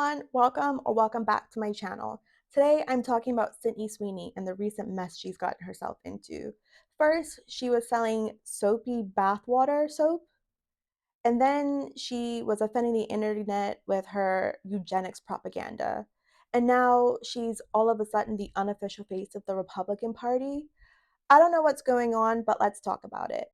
everyone, welcome back to my channel. Today I'm talking about Sydney Sweeney and the recent mess she's gotten herself into. First, she was selling soapy bathwater soap, and then she was offending the internet with her eugenics propaganda. And now she's all of a sudden the unofficial face of the Republican Party. I don't know what's going on, but let's talk about it.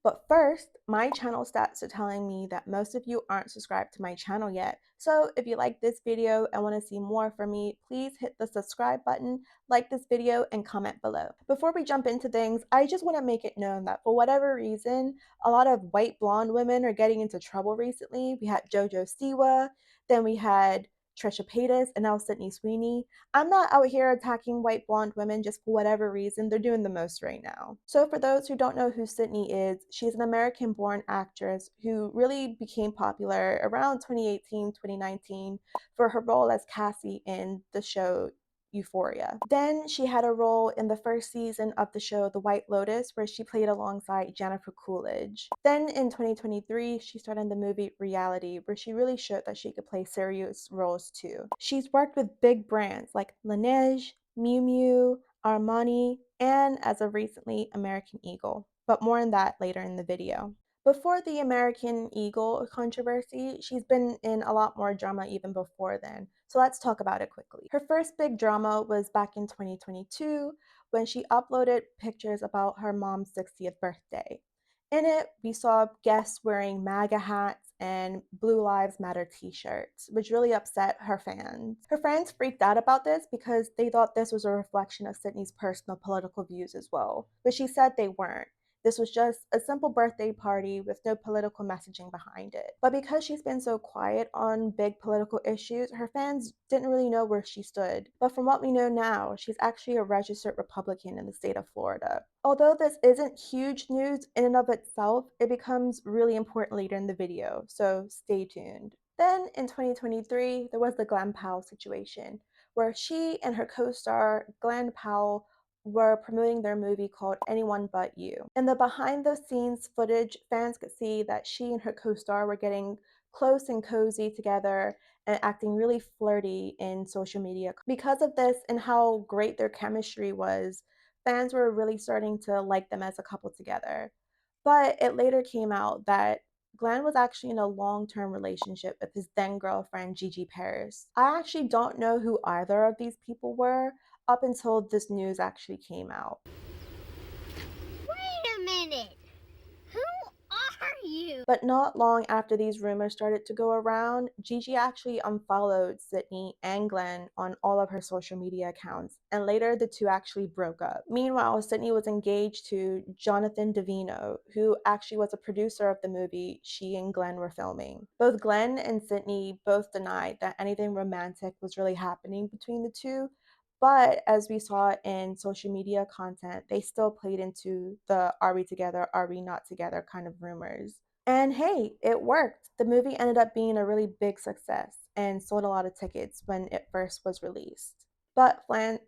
But first, my channel stats are telling me that most of you aren't subscribed to my channel yet. So if you like this video and want to see more from me, please hit the subscribe button, like this video, and comment below. Before we jump into things, I just want to make it known that for whatever reason, a lot of white blonde women are getting into trouble recently. We had JoJo Siwa, then we had Trisha Paytas, and now Sydney Sweeney. I'm not out here attacking white blonde women just for whatever reason. They're doing the most right now. So for those who don't know who Sydney is, she's an American-born actress who really became popular around 2018, 2019 for her role as Cassie in the show Euphoria. Then she had a role in the first season of the show The White Lotus, where she played alongside Jennifer Coolidge. Then in 2023, she starred in the movie Reality, where she really showed that she could play serious roles too. She's worked with big brands like Laneige, Miu Miu, Armani, and as of recently, American Eagle. But more on that later in the video. Before the American Eagle controversy, she's been in a lot more drama even before then. So let's talk about it quickly. Her first big drama was back in 2022 when she uploaded pictures about her mom's 60th birthday. In it, we saw guests wearing MAGA hats and Blue Lives Matter t-shirts, which really upset her fans. Her friends freaked out about this because they thought this was a reflection of Sydney's personal political views as well, but she said they weren't. This was just a simple birthday party with no political messaging behind it. But because she's been so quiet on big political issues, her fans didn't really know where she stood. But from what we know now, she's actually a registered Republican in the state of Florida. Although this isn't huge news in and of itself, it becomes really important later in the video, so stay tuned. Then in 2023, there was the GlenPowell situation, where she and her co-star GlenPowell were promoting their movie called Anyone But You. In the behind the scenes footage, fans could see that she and her co-star were getting close and cozy together and acting really flirty in social media. Because of this and how great their chemistry was, fans were really starting to like them as a couple together. But it later came out that Glen was actually in a long-term relationship with his then girlfriend Gigi Paris. I actually don't know who either of these people were up until this news actually came out. Wait a minute. Who are you? But not long after these rumors started to go around, Gigi actually unfollowed Sydney and Glen on all of her social media accounts, and later the two actually broke up. Meanwhile, Sydney was engaged to Jonathan Davino, who actually was a producer of the movie she and Glen were filming. Both Glen and Sydney both denied that anything romantic was really happening between the two, but as we saw in social media content, they still played into the are we together, are we not together kind of rumors. And hey, it worked. The movie ended up being a really big success and sold a lot of tickets when it first was released. But fans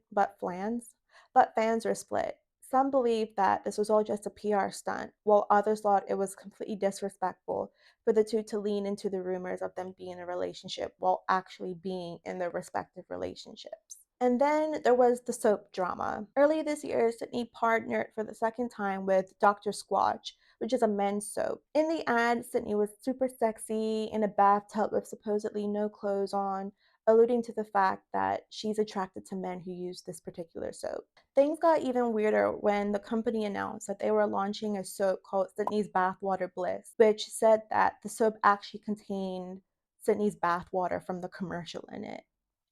were split. Some believed that this was all just a PR stunt, while others thought it was completely disrespectful for the two to lean into the rumors of them being in a relationship while actually being in their respective relationships. And then there was the soap drama. Early this year, Sydney partnered for the second time with Dr. Squatch, which is a men's soap. In the ad, Sydney was super sexy in a bathtub with supposedly no clothes on, alluding to the fact that she's attracted to men who use this particular soap. Things got even weirder when the company announced that they were launching a soap called Sydney's Bathwater Bliss, which said that the soap actually contained Sydney's bathwater from the commercial in it.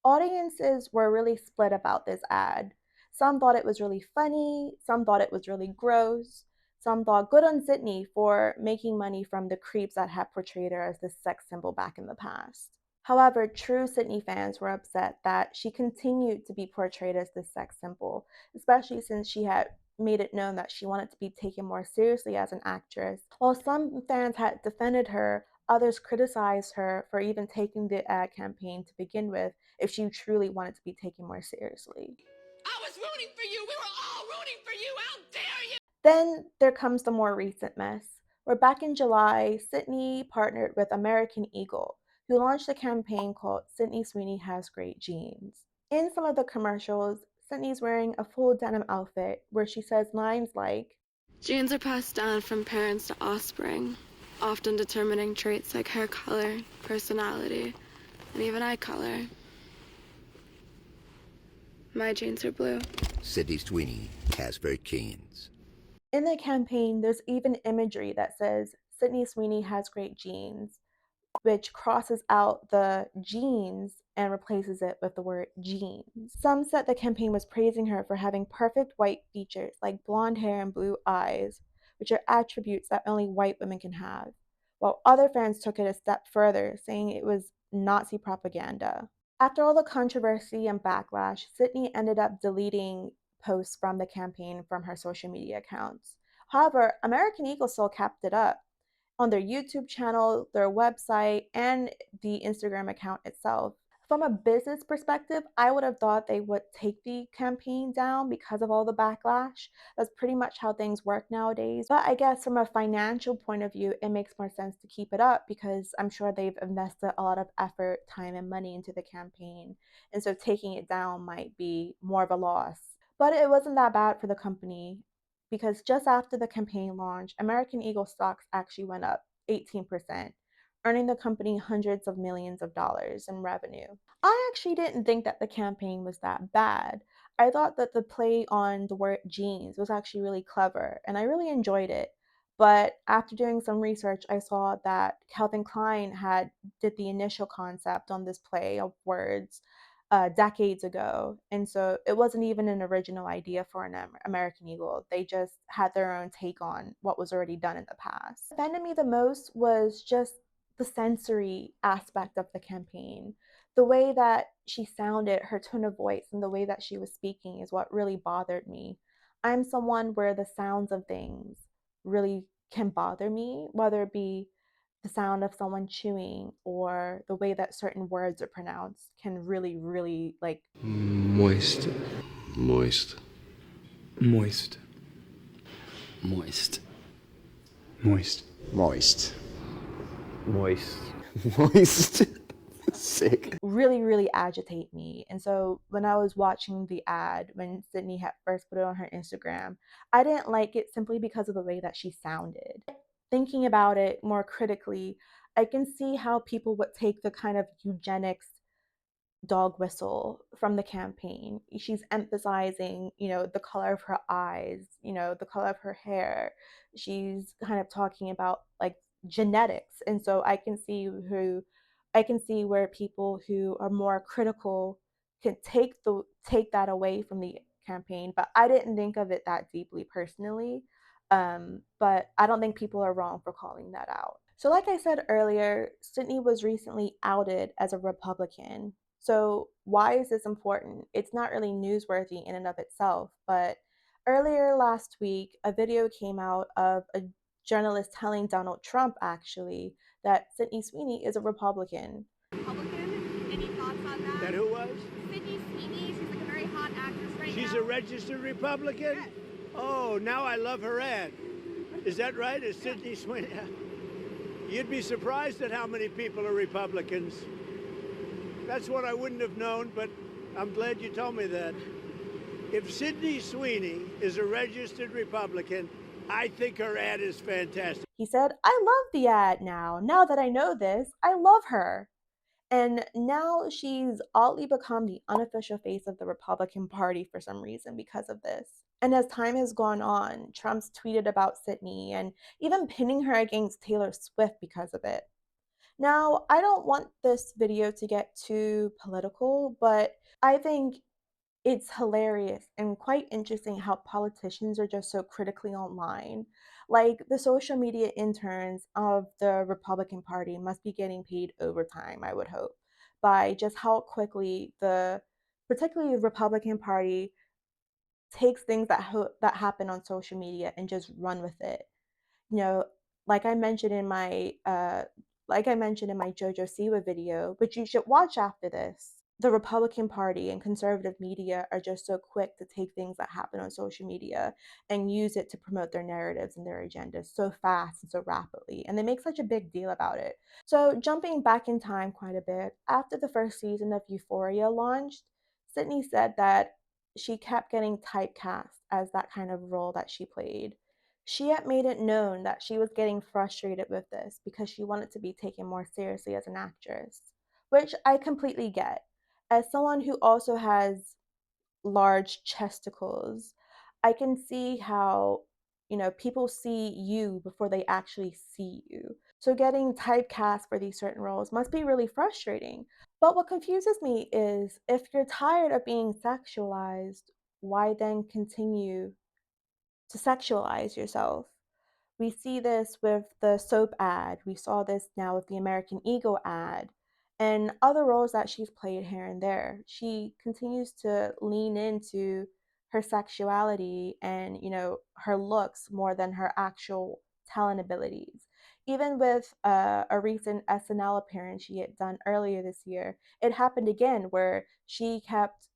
Audiences were really split about this ad. Some thought it was really funny, some thought it was really gross, some thought good on Sydney for making money from the creeps that had portrayed her as this sex symbol back in the past. However, true Sydney fans were upset that she continued to be portrayed as this sex symbol, especially since she had made it known that she wanted to be taken more seriously as an actress. While some fans had defended her, others criticized her for even taking the ad campaign to begin with if she truly wanted to be taken more seriously. I was rooting for you. We were all rooting for you. How dare you? Then there comes the more recent mess, where back in July, Sydney partnered with American Eagle, who launched a campaign called Sydney Sweeney Has Great Genes. In some of the commercials, Sydney's wearing a full denim outfit where she says lines like, Genes are passed down from parents to offspring, often determining traits like hair color, personality, and even eye color. My genes are blue. Sydney Sweeney has great genes. in the campaign, there's even imagery that says Sydney Sweeney has great genes, which crosses out the genes and replaces it with the word jeans. Some said the campaign was praising her for having perfect white features like blonde hair and blue eyes, which are attributes that only white women can have, while other fans took it a step further, saying it was Nazi propaganda. After all the controversy and backlash, Sydney ended up deleting posts from the campaign from her social media accounts. However, American Eagle still kept it up on their YouTube channel, their website, and the Instagram account itself. From a business perspective, I would have thought they would take the campaign down because of all the backlash. That's pretty much how things work nowadays. But I guess from a financial point of view, it makes more sense to keep it up because I'm sure they've invested a lot of effort, time, and money into the campaign. And so taking it down might be more of a loss. But it wasn't that bad for the company because just after the campaign launch, American Eagle stocks actually went up 18%, earning the company hundreds of millions of dollars in revenue. I actually didn't think that the campaign was that bad. I thought that the play on the word jeans was actually really clever, and I really enjoyed it. But after doing some research, I saw that Calvin Klein had did the initial concept on this play of words decades ago, and so it wasn't even an original idea for an American Eagle. They just had their own take on what was already done in the past. What offended me the most was just the sensory aspect of the campaign. The way that she sounded, her tone of voice, and the way that she was speaking is what really bothered me. I'm someone where the sounds of things really can bother me, whether it be the sound of someone chewing or the way that certain words are pronounced can really, really like Moist. Moist. Moist. Moist. Moist. Moist. Moist. Moist. Sick. really, really agitate me. And so when I was watching the ad, when Sydney had first put it on her Instagram, I didn't like it simply because of the way that she sounded. Thinking about it more critically, I can see how people would take the kind of eugenics dog whistle from the campaign. She's emphasizing, the color of her eyes, the color of her hair. She's kind of talking about like genetics. And so I can see where people who are more critical can take that away from the campaign, but I didn't think of it that deeply personally. But I don't think people are wrong for calling that out. So, like I said earlier, Sydney was recently outed as a Republican. So, why is this important? It's not really newsworthy in and of itself, but earlier last week, a video came out of a journalist telling Donald Trump actually that Sydney Sweeney is a Republican. Republican. Any thoughts on that? That who was? Sydney Sweeney. She's like a very hot actress right now. She's a registered Republican? Yes. Oh, now I love her ad. Is that right? Is Sydney Sweeney? You'd be surprised at how many people are Republicans. That's what I wouldn't have known, but I'm glad you told me that. If Sydney Sweeney is a registered Republican, I think her ad is fantastic. He said, I love the ad now. Now that I know this, I love her. And now she's oddly become the unofficial face of the Republican Party for some reason because of this. And as time has gone on, Trump's tweeted about Sydney and even pinning her against Taylor Swift because of it. Now, I don't want this video to get too political, but I think it's hilarious and quite interesting how politicians are just so critically online. Like the social media interns of the Republican Party must be getting paid overtime, I would hope, by just how quickly particularly the Republican Party takes things that happen on social media and just run with it. You know, like I mentioned in my like I mentioned in my JoJo Siwa video, which you should watch after this. the Republican Party and conservative media are just so quick to take things that happen on social media and use it to promote their narratives and their agendas so fast and so rapidly. And they make such a big deal about it. So, jumping back in time quite a bit, after the first season of Euphoria launched, Sydney said that she kept getting typecast as that kind of role that she played. She had made it known that she was getting frustrated with this because she wanted to be taken more seriously as an actress, which I completely get. As someone who also has large chesticles, I can see how, people see you before they actually see you. So getting typecast for these certain roles must be really frustrating. But what confuses me is if you're tired of being sexualized, why then continue to sexualize yourself? We see this with the soap ad. We saw this now with the American Eagle ad and other roles that she's played here and there. She continues to lean into her sexuality and, her looks more than her actual talent abilities. Even with a recent SNL appearance she had done earlier this year, it happened again where she kept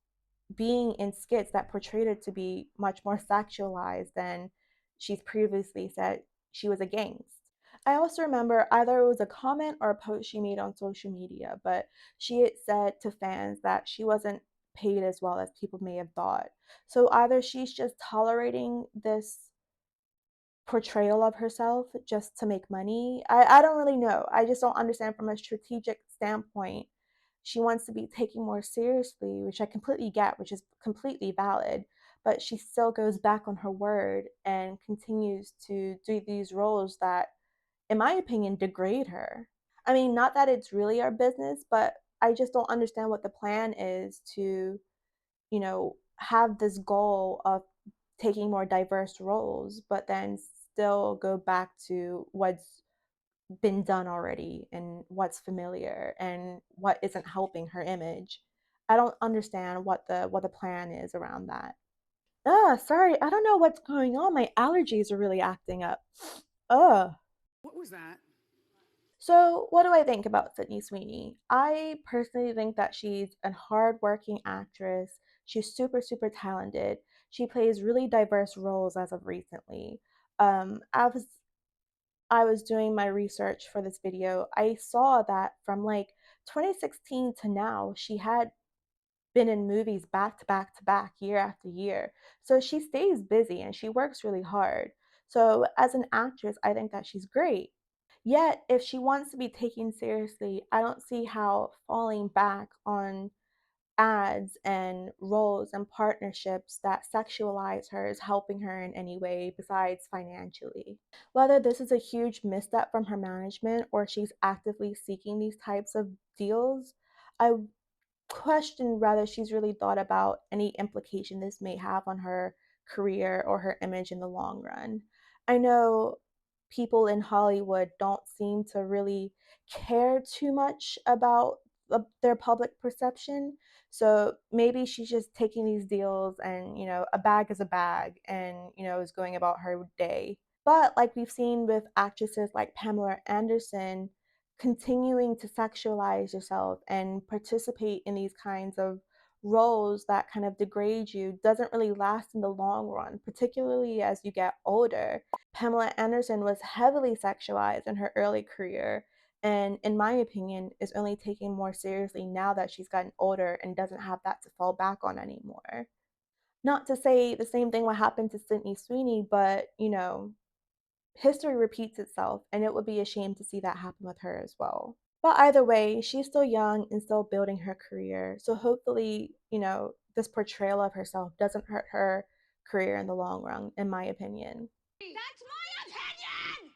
being in skits that portrayed her to be much more sexualized than she's previously said she was against. I also remember either it was a comment or a post she made on social media, but she had said to fans that she wasn't paid as well as people may have thought. So either she's just tolerating this portrayal of herself just to make money. I don't really know. I just don't understand from a strategic standpoint. She wants to be taken more seriously, which I completely get, which is completely valid, but she still goes back on her word and continues to do these roles that, in my opinion, degrade her. I mean, not that it's really our business, but I just don't understand what the plan is to, have this goal of taking more diverse roles, but then still go back to what's been done already and what's familiar and what isn't helping her image. I don't understand what the plan is around that. Sorry, I don't know what's going on. My allergies are really acting up. Ugh. What was that? So, what do I think about Sydney Sweeney? I personally think that she's a hardworking actress. She's super, super talented. She plays really diverse roles as of recently. Um, I was I was doing my research for this video. I saw that from like 2016 to now, she had been in movies back to back to back, year after year. So she stays busy and she works really hard. So as an actress, I think that she's great. Yet, if she wants to be taken seriously, I don't see how falling back on ads and roles and partnerships that sexualize her is helping her in any way besides financially. Whether this is a huge misstep from her management or she's actively seeking these types of deals, I question whether she's really thought about any implication this may have on her career or her image in the long run. I know people in Hollywood don't seem to really care too much about their public perception. So maybe she's just taking these deals and, a bag is a bag and, is going about her day. But like we've seen with actresses like Pamela Anderson, continuing to sexualize yourself and participate in these kinds of roles that kind of degrade you doesn't really last in the long run, particularly as you get older. Pamela Anderson was heavily sexualized in her early career, and in my opinion, is only taken more seriously now that she's gotten older and doesn't have that to fall back on anymore. Not to say the same thing will happen to Sydney Sweeney, but history repeats itself, and it would be a shame to see that happen with her as well. But either way, she's still young and still building her career. So hopefully, this portrayal of herself doesn't hurt her career in the long run, in my opinion. That's my opinion!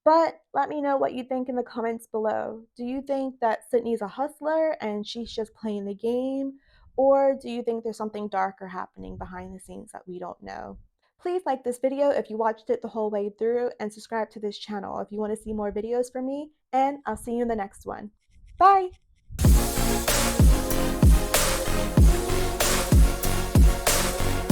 But let me know what you think in the comments below. Do you think that Sydney's a hustler and she's just playing the game? Or do you think there's something darker happening behind the scenes that we don't know? Please like this video if you watched it the whole way through and subscribe to this channel if you want to see more videos from me, and I'll see you in the next one. Bye!